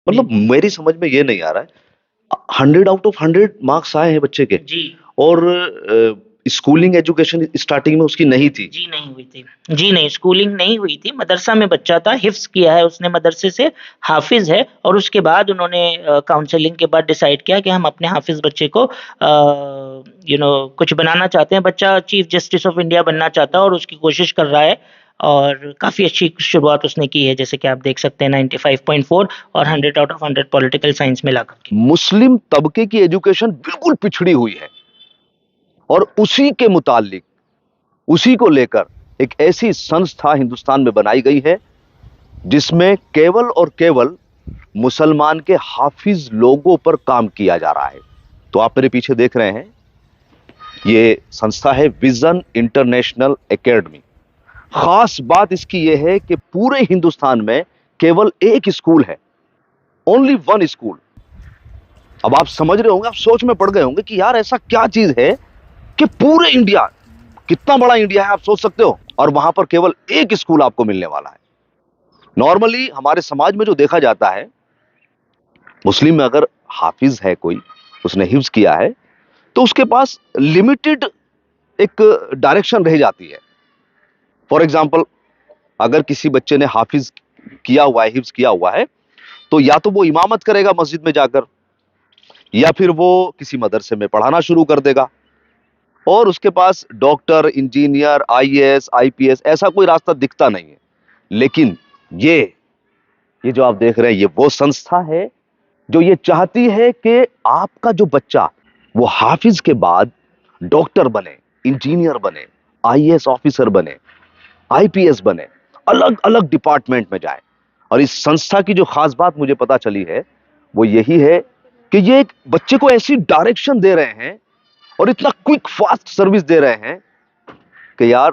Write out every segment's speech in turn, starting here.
मतलब मेरी समझ में ये नहीं आ रहा है, 100 आउट ऑफ 100 मार्क्स आए हैं बच्चे के जी और स्कूलिंग एजुकेशन स्टार्टिंग में उसकी नहीं थी। जी नहीं हुई थी। जी नहीं, स्कूलिंग नहीं हुई थी, मदरसा में बच्चा था, हिफ्ज किया है उसने, मदरसे से हाफिज है, और उसके बाद उन्होंने काउंसलिंग के बाद डिसाइड किया कि हम अपने हाफिज बच्चे को कुछ बनाना चाहते हैं। बच्चा चीफ जस्टिस ऑफ इंडिया बनना चाहता है और उसकी कोशिश कर रहा है, और काफी अच्छी शुरुआत उसने की है, जैसे कि आप देख सकते हैं 95.4 और 100 आउट ऑफ 100 पॉलिटिकल साइंस में ला करके। मुस्लिम तबके की एजुकेशन बिल्कुल पिछड़ी हुई है और उसी के मुतालिक, उसी को लेकर एक ऐसी संस्था हिंदुस्तान में बनाई गई है जिसमें केवल और केवल मुसलमान के हाफिज लोगों पर काम किया जा रहा है। तो आप मेरे पीछे देख रहे हैं, ये संस्था है विजन इंटरनेशनल एकेडमी। खास बात इसकी यह है कि पूरे हिंदुस्तान में केवल एक स्कूल है, ओनली वन स्कूल। अब आप समझ रहे होंगे, आप सोच में पड़ गए होंगे कि यार ऐसा क्या चीज है कि पूरे इंडिया, कितना बड़ा इंडिया है आप सोच सकते हो, और वहां पर केवल एक स्कूल आपको मिलने वाला है। नॉर्मली हमारे समाज में जो देखा जाता है, मुस्लिम में अगर हाफिज है कोई, उसने हिफ्ज किया है, तो उसके पास लिमिटेड एक डायरेक्शन रह जाती है। फॉर एग्जाम्पल, अगर किसी बच्चे ने हाफिज किया हुआ है, हिफ्ज किया हुआ है, तो या तो वो इमामत करेगा मस्जिद में जाकर, या फिर वो किसी मदरसे में पढ़ाना शुरू कर देगा, और उसके पास डॉक्टर, इंजीनियर, आईएएस, आईपीएस ऐसा कोई रास्ता दिखता नहीं है। लेकिन ये जो आप देख रहे हैं, ये वो संस्था है जो ये चाहती है कि आपका जो बच्चा वो हाफिज के बाद डॉक्टर बने, इंजीनियर बने, आईएएस ऑफिसर बने, आईपीएस बने, अलग अलग डिपार्टमेंट में जाए। और इस संस्था की जो खास बात मुझे पता चली है वो यही है कि ये एक बच्चे को ऐसी डायरेक्शन दे रहे हैं और इतना क्विक फास्ट सर्विस दे रहे हैं कि यार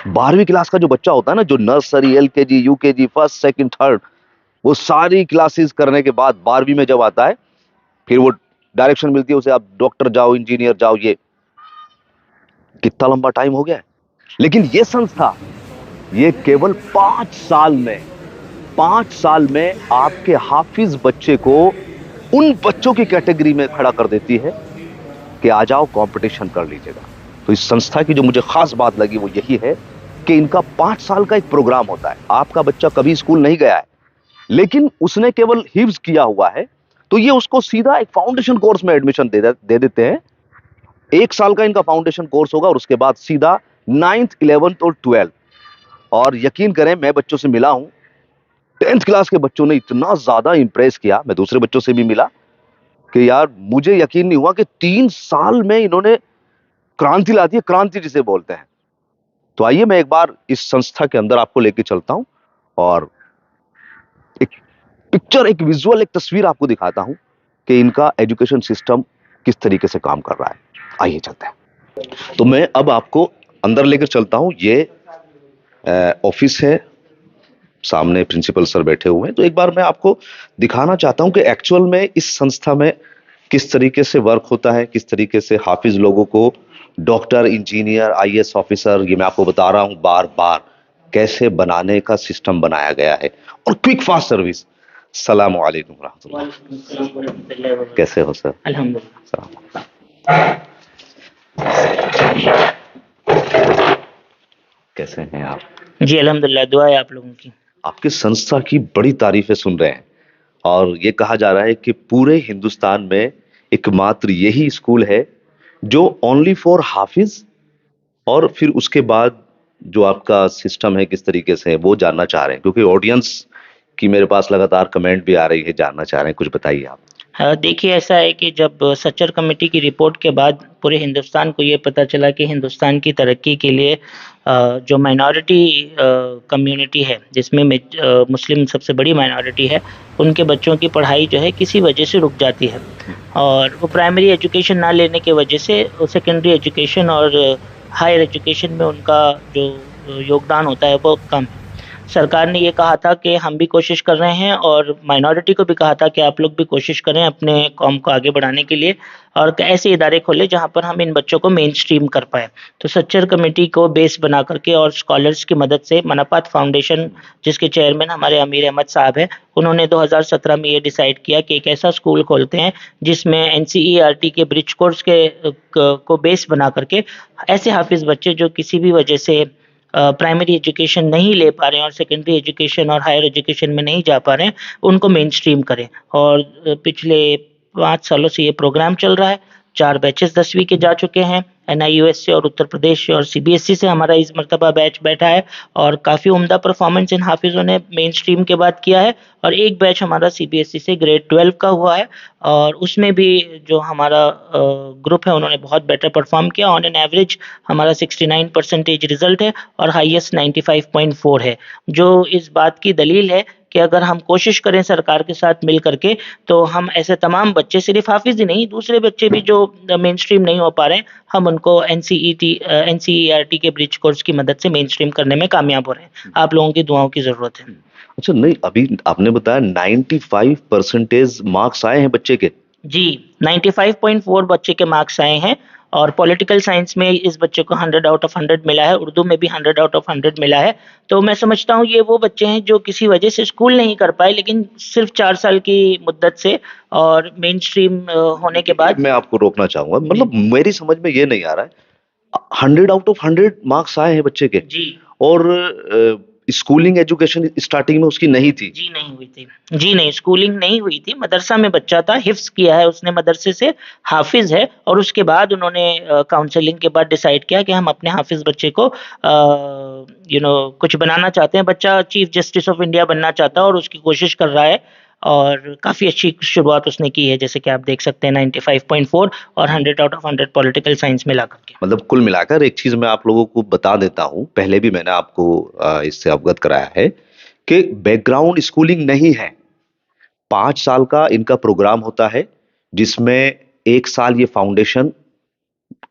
12वीं क्लास का जो बच्चा होता है ना, जो nursery, LKG, UKG, first, second, third, वो सारी क्लासेस करने के बाद 12वीं में जब आता है, फिर वो डायरेक्शन मिलती है उसे, आप डॉक्टर जाओ, इंजीनियर जाओ। ये कितना लंबा टाइम हो गया है। लेकिन ये संस्था, ये केवल 5 साल में आपके हाफिज बच्चे को उन बच्चों की कैटेगरी में खड़ा कर देती है कि आ जाओ कंपटीशन कर लीजिएगा। तो इस संस्था की जो मुझे खास बात लगी वो यही है कि इनका 5 साल का एक प्रोग्राम होता है। आपका बच्चा कभी स्कूल नहीं गया है, लेकिन उसने केवल हिफ्ज किया हुआ है, तो ये उसको सीधा एक फाउंडेशन कोर्स में एडमिशन दे देते हैं। 1 साल का इनका फाउंडेशन कोर्स होगा और उसके बाद सीधा 9th, 11th और 12th। और यकीन करें, मैं बच्चों से मिला हूं, 10th क्लास के बच्चों ने इतना ज्यादा इंप्रेस किया, मैं दूसरे बच्चों से भी मिला, कि यार मुझे यकीन नहीं हुआ कि 3 साल में इन्होंने क्रांति ला दी है, क्रांति जिसे बोलते हैं। तो आइए मैं एक बार इस संस्था के अंदर आपको लेके चलता हूं और एक पिक्चर, एक विजुअल, एक तस्वीर आपको दिखाता हूं कि इनका एजुकेशन सिस्टम किस तरीके से काम कर रहा है। आइए चलते हैं। तो मैं अब आपको अंदर लेकर चलता हूं। ये ऑफिस है, सामने प्रिंसिपल सर बैठे हुए हैं। तो एक बार मैं आपको दिखाना चाहता हूं कि एक्चुअल में इस संस्था में किस तरीके से वर्क होता है, किस तरीके से हाफिज लोगों को डॉक्टर, इंजीनियर, आईएएस ऑफिसर, ये मैं आपको बता रहा हूं बार बार, कैसे बनाने का सिस्टम बनाया गया है। और क्विक फास्ट सर्विस। सलाम वालेकुम रहमतुल्लाह। कैसे हो सर? अल्हम्दुलिल्लाह। कैसे हैं आप? जी अल्हम्दुलिल्लाह, दुआ है आप लोगों की। आपके संस्था की बड़ी तारीफें सुन रहे हैं और ये कहा जा रहा है कि पूरे हिंदुस्तान में एकमात्र यही स्कूल है जो ओनली फॉर हाफिज, और फिर उसके बाद जो आपका सिस्टम है किस तरीके से है वो जानना चाह रहे हैं, क्योंकि ऑडियंस की मेरे पास लगातार कमेंट भी आ रही है, जानना चाह रहे हैं। कुछ बताइए आप। हाँ, देखिए ऐसा है कि जब सच्चर कमेटी की रिपोर्ट के बाद पूरे हिंदुस्तान को ये पता चला कि हिंदुस्तान की तरक्की के लिए जो माइनॉरिटी कम्युनिटी है, जिसमें मुस्लिम सबसे बड़ी माइनॉरिटी है, उनके बच्चों की पढ़ाई जो है किसी वजह से रुक जाती है, और वो प्राइमरी एजुकेशन ना लेने की वजह से सेकेंडरी एजुकेशन और हायर एजुकेशन में उनका जो योगदान होता है वो कम है। सरकार ने ये कहा था कि हम भी कोशिश कर रहे हैं और माइनॉरिटी को भी कहा था कि आप लोग भी कोशिश करें अपने कौम को आगे बढ़ाने के लिए और ऐसे इदारे खोले जहाँ पर हम इन बच्चों को मेन स्ट्रीम कर पाए। तो सच्चर कमेटी को बेस बना करके और स्कॉलर्स की मदद से मनापात फाउंडेशन, जिसके चेयरमैन हमारे अमीर अहमद साहब हैं, उन्होंने 2017 में ये डिसाइड किया कि एक ऐसा स्कूल खोलते हैं जिसमें एनसीईआरटी के ब्रिज कोर्स को बेस बना करके ऐसे हाफिज बच्चे जो किसी भी वजह से प्राइमरी एजुकेशन नहीं ले पा रहे हैं और सेकेंडरी एजुकेशन और हायर एजुकेशन में नहीं जा पा रहे हैं, उनको मेन स्ट्रीम करें। और पिछले 5 सालों से ये प्रोग्राम चल रहा है। 4 बैचेस 10वीं के जा चुके हैं। एनआईयूएस से और उत्तर प्रदेश से और सीबीएसई से हमारा इस मरतबा बैच बैठा है और काफ़ी उम्दा परफॉर्मेंस इन हाफिज़ों ने मेन स्ट्रीम के बाद किया है। और एक बैच हमारा सीबीएसई से ग्रेड 12 का हुआ है और उसमें भी जो हमारा ग्रुप है उन्होंने बहुत बेटर परफॉर्म किया। ऑन एन एवरेज हमारा 69% रिजल्ट है और हाईएस्ट 95.4 है, जो इस बात की दलील है कि अगर हम कोशिश करें सरकार के साथ मिल करके तो हम ऐसे तमाम बच्चे, सिर्फ हाफिज ही नहीं दूसरे बच्चे भी जो मेन स्ट्रीम नहीं हो पा रहे हैं, हम उनको एनसीईआरटी के ब्रिज कोर्स की मदद से मेन स्ट्रीम करने में कामयाब हो रहे हैं। आप लोगों की दुआओं की जरूरत है। अच्छा, नहीं अभी आपने बताया 95% मार्क्स आए हैं बच्चे के। जी, 95.4 बच्चे के मार्क्स आए हैं और पॉलिटिकल साइंस में इस बच्चे को 100 आउट ऑफ 100 मिला है, उर्दू में भी 100 आउट ऑफ 100 मिला है। तो मैं समझता हूँ ये वो बच्चे हैं जो किसी वजह से स्कूल नहीं कर पाए, लेकिन सिर्फ 4 साल की मुद्दत से और मेन स्ट्रीम होने के बाद। मैं आपको रोकना चाहूंगा, मतलब मेरी समझ में ये नहीं आ रहा है, 100 आउट ऑफ 100 मार्क्स आए हैं बच्चे के जी, और स्कूलिंग एजुकेशन स्टार्टिंग में उसकी नहीं थी। जी नहीं हुई थी। जी नहीं, स्कूलिंग नहीं हुई थी। मदरसा में बच्चा था, हिफ्स किया है उसने मदरसे से, हाफिज है और उसके बाद उन्होंने काउंसलिंग के बाद डिसाइड किया कि हम अपने हाफिज बच्चे को कुछ बनाना चाहते हैं। बच्चा चीफ जस्टिस ऑफ इंडिया बनना चाहता है और उसकी कोशिश कर रहा है और काफ़ी अच्छी शुरुआत उसने की है, जैसे कि आप देख सकते हैं 95.4 और 100 आउट ऑफ 100 पॉलिटिकल साइंस में ला करके। मतलब कुल मिलाकर एक चीज मैं आप लोगों को बता देता हूं, पहले भी मैंने आपको इससे अवगत कराया है कि बैकग्राउंड स्कूलिंग नहीं है। 5 साल का इनका प्रोग्राम होता है जिसमें 1 साल ये फाउंडेशन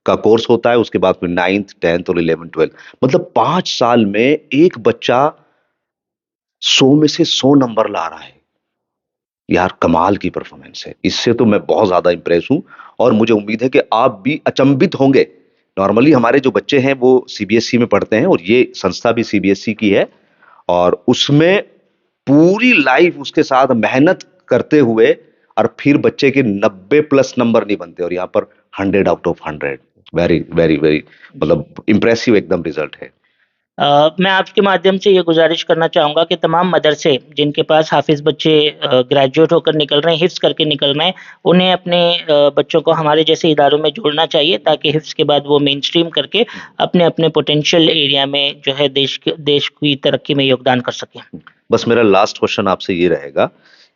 का कोर्स होता है, उसके बाद फिर 9th 10th और 11th 12th, मतलब 5 साल में एक बच्चा 100 में से 100 नंबर ला रहा है। यार कमाल की परफॉर्मेंस है, इससे तो मैं बहुत ज्यादा इंप्रेस हूं और मुझे उम्मीद है कि आप भी अचंभित होंगे। नॉर्मली हमारे जो बच्चे हैं वो सीबीएसई में पढ़ते हैं और ये संस्था भी सीबीएसई की है और उसमें पूरी लाइफ उसके साथ मेहनत करते हुए और फिर बच्चे के 90+ नंबर नहीं बनते और यहाँ पर 100 out of 100। Very very very, मतलब इंप्रेसिव एकदम रिजल्ट है। मैं आपके माध्यम से ये गुजारिश करना चाहूँगा कि तमाम मदरसे जिनके पास हाफिज बच्चे ग्रेजुएट होकर निकल रहे हैं, हिफ्स करके निकल रहे हैं, उन्हें अपने बच्चों को हमारे जैसे इदारों में जोड़ना चाहिए ताकि हिफ्स के बाद वो मेन स्ट्रीम करके अपने अपने पोटेंशियल एरिया में जो है देश की तरक्की में योगदान कर सकें। बस मेरा लास्ट क्वेश्चन आपसे ये रहेगा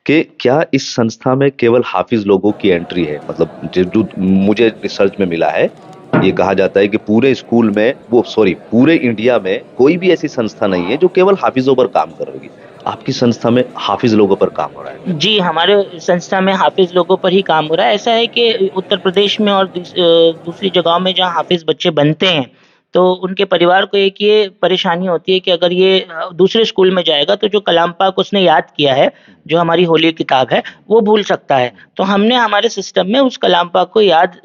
कि क्या इस संस्था में केवल हाफिज लोगों की एंट्री है? मतलब जो मुझे रिसर्च में मिला है, ये कहा जाता है कि पूरे स्कूल में पूरे इंडिया में कोई भी ऐसी संस्था नहीं है जो केवल हाफिजों पर काम कर रही है। आपकी संस्था में हाफिज लोगों पर काम हो रहा है? जी, हमारे संस्था में हाफिज लोगों पर ही काम हो रहा है। ऐसा है कि उत्तर प्रदेश में और दूसरी जगहों में जहाँ हाफिज बच्चे बनते हैं तो उनके परिवार को एक ये परेशानी होती है कि अगर ये दूसरे स्कूल में जाएगा तो जो कलाम पाक उसने याद किया है, जो हमारी होली किताब है, वो भूल सकता है। तो हमने हमारे सिस्टम में उस कलाम पाक को याद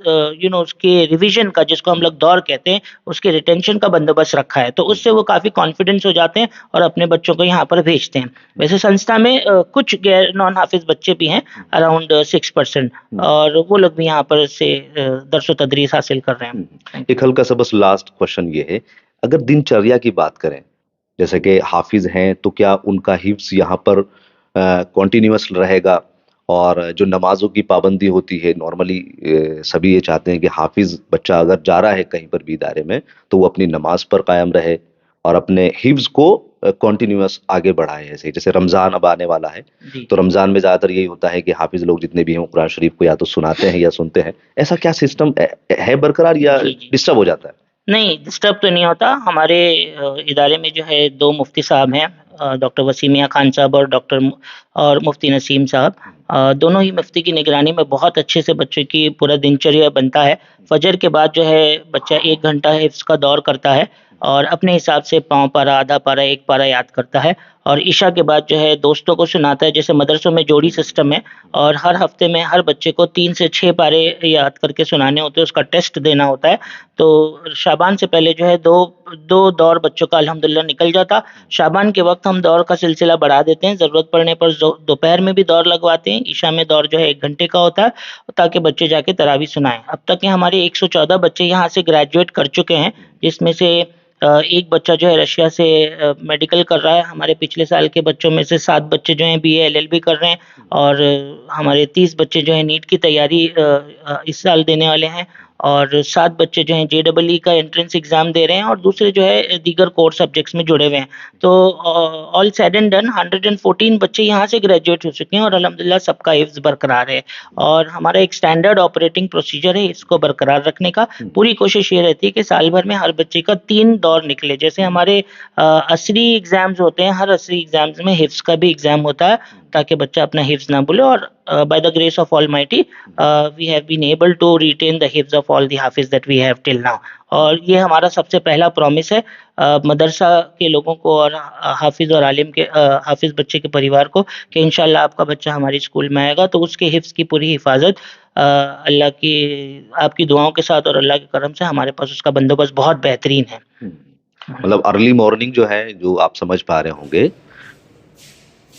उसके रिवीजन का, जिसको हम लोग दौर कहते हैं, उसके रिटेंशन का बंदोबस्त रखा है। तो उससे वो काफ़ी कॉन्फिडेंस हो जाते हैं और अपने बच्चों को यहाँ पर भेजते हैं। वैसे संस्था में कुछ गैर नॉन हाफिज बच्चे भी हैं, अराउंड 6%, और वो लोग भी यहाँ पर से दर्स तदरीस हासिल कर रहे हैं। एक हल्का सा बस लास्ट क्वेश्चन ये है, अगर दिनचर्या की बात करें, जैसे कि हाफिज हैं तो क्या उनका हिफ्स यहाँ पर कॉन्टिन्यूअस रहेगा? और जो नमाजों की पाबंदी होती है, नॉर्मली सभी ये चाहते हैं कि हाफिज बच्चा अगर जा रहा है कहीं पर भी इदारे में तो वो अपनी नमाज पर कायम रहे और अपने हिफ्स को कॉन्टिन्यूअस आगे बढ़ाए। ऐसे जैसे रमजान अब आने वाला है तो रमजान में ज्यादातर यही होता है कि हाफिज लोग जितने भी हैं कुरान शरीफ को या तो सुनाते हैं या सुनते हैं। ऐसा क्या सिस्टम है बरकरार या डिस्टर्ब हो जाता है? नहीं, डिस्टर्ब तो नहीं होता। हमारे इदारे में जो है 2 मुफ्ती साहब हैं, डॉक्टर वसीम मियां खान साहब और मुफ्ती नसीम साहब। दोनों ही मुफ्ती की निगरानी में बहुत अच्छे से बच्चे की पूरा दिनचर्या बनता है। फजर के बाद जो है बच्चा 1 घंटा हिफ्स का दौर करता है और अपने हिसाब से पाँव पारा, आधा पारा, एक पारा याद करता है और ईशा के बाद जो है दोस्तों को सुनाता है। जैसे मदरसों में जोड़ी सिस्टम है और हर हफ्ते में हर बच्चे को 3 से 6 पारे याद करके सुनाने होते हैं, उसका टेस्ट देना होता है। तो शाबान से पहले जो है दो दो दौर बच्चों का अल्हम्दुलिल्लाह निकल जाता। शाबान के वक्त हम दौर का सिलसिला बढ़ा देते हैं, ज़रूरत पड़ने पर दोपहर में भी दौर लगवाते हैं। ईशा में दौर जो है 1 घंटे का होता है ताकि बच्चे जाके तरावी सुनाएं। अब तक के हमारे 114 बच्चे यहाँ से ग्रेजुएट कर चुके हैं, जिसमें से एक बच्चा जो है रशिया से मेडिकल कर रहा है। हमारे पिछले साल के बच्चों में से 7 बच्चे जो हैं बीए एलएलबी कर रहे हैं और हमारे 30 बच्चे जो हैं नीट की तैयारी इस साल देने वाले हैं और 7 बच्चे जो हैं जेईई का एंट्रेंस एग्जाम दे रहे हैं और दूसरे जो है दीगर कोर सब्जेक्ट्स में जुड़े हुए हैं। तो ऑल सेड एंड डन 114 बच्चे यहाँ से ग्रेजुएट हो चुके हैं और अल्हम्दुलिल्लाह सबका हिफ्ज बरकरार है और हमारा एक स्टैंडर्ड ऑपरेटिंग प्रोसीजर है इसको बरकरार रखने का। पूरी कोशिश ये रहती है कि साल भर में हर बच्चे का 3 दौर निकले। जैसे हमारे असरी एग्जाम्स होते हैं, हर असरी एग्जाम्स में हिफ्ज का भी एग्जाम होता है ताकि बच्चा अपना हिफ्ज ना भूले और by the grace of Almighty we have been able to retain the hifz of all the hafiz that we have till now। और ये हमारा सबसे पहला प्रॉमिस है मदरसा के लोगों को और हाफिज और आलिम के हाफिज बच्चे के परिवार को कि इंशाल्लाह आपका बच्चा हमारे स्कूल में आएगा तो उसके हिफ्ज की पूरी हिफाजत अल्लाह की आपकी दुआओं के साथ और अल्लाह के करम से हमारे पास उसका बंदोबस्त बहुत बेहतरीन है। मतलब अर्ली मॉर्निंग जो है, जो आप समझ पा रहे होंगे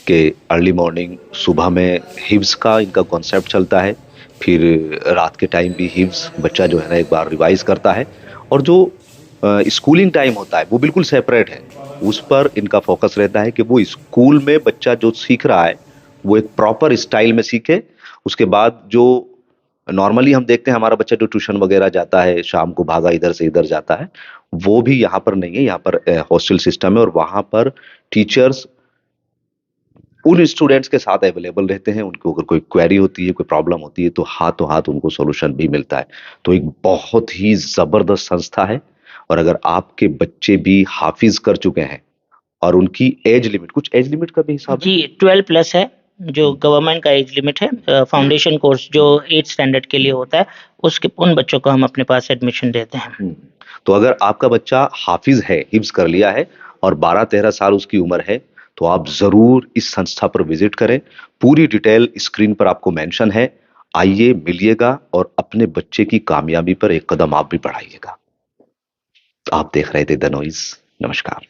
कि अर्ली मॉर्निंग सुबह में हिफ्ज का इनका कॉन्सेप्ट चलता है, फिर रात के टाइम भी हिफ्ज बच्चा जो है ना एक बार रिवाइज करता है और जो स्कूलिंग टाइम होता है वो बिल्कुल सेपरेट है। उस पर इनका फोकस रहता है कि वो स्कूल में बच्चा जो सीख रहा है वो एक प्रॉपर स्टाइल में सीखे। उसके बाद जो नॉर्मली हम देखते हैं हमारा बच्चा जो ट्यूशन वगैरह जाता है, शाम को भागा इधर से इधर जाता है, वो भी यहाँ पर नहीं है। यहाँ पर हॉस्टल सिस्टम है और वहाँ पर टीचर्स उन स्टूडेंट्स के साथ अवेलेबल रहते हैं। उनको अगर कोई क्वेरी होती है, कोई प्रॉब्लम होती है तो हाथों हाथ उनको सॉल्यूशन भी मिलता है। तो एक बहुत ही जबरदस्त संस्था है और अगर आपके बच्चे भी हाफिज कर चुके हैं और उनकी एज लिमिट, कुछ एज लिमिट का भी हिसाब है जी 12 प्लस है जो गवर्नमेंट का एज लिमिट है। फाउंडेशन कोर्स जो 8 स्टैंडर्ड के लिए होता है उसके उन बच्चों को हम अपने पास एडमिशन देते हैं। तो अगर आपका बच्चा हाफिज है, हिफ्ज कर लिया है और 12-13 साल उसकी उम्र है तो आप जरूर इस संस्था पर विजिट करें। पूरी डिटेल स्क्रीन पर आपको मेंशन है। आइए, मिलिएगा और अपने बच्चे की कामयाबी पर एक कदम आप भी बढ़ाइएगा। आप देख रहे थे द नॉइज। नमस्कार।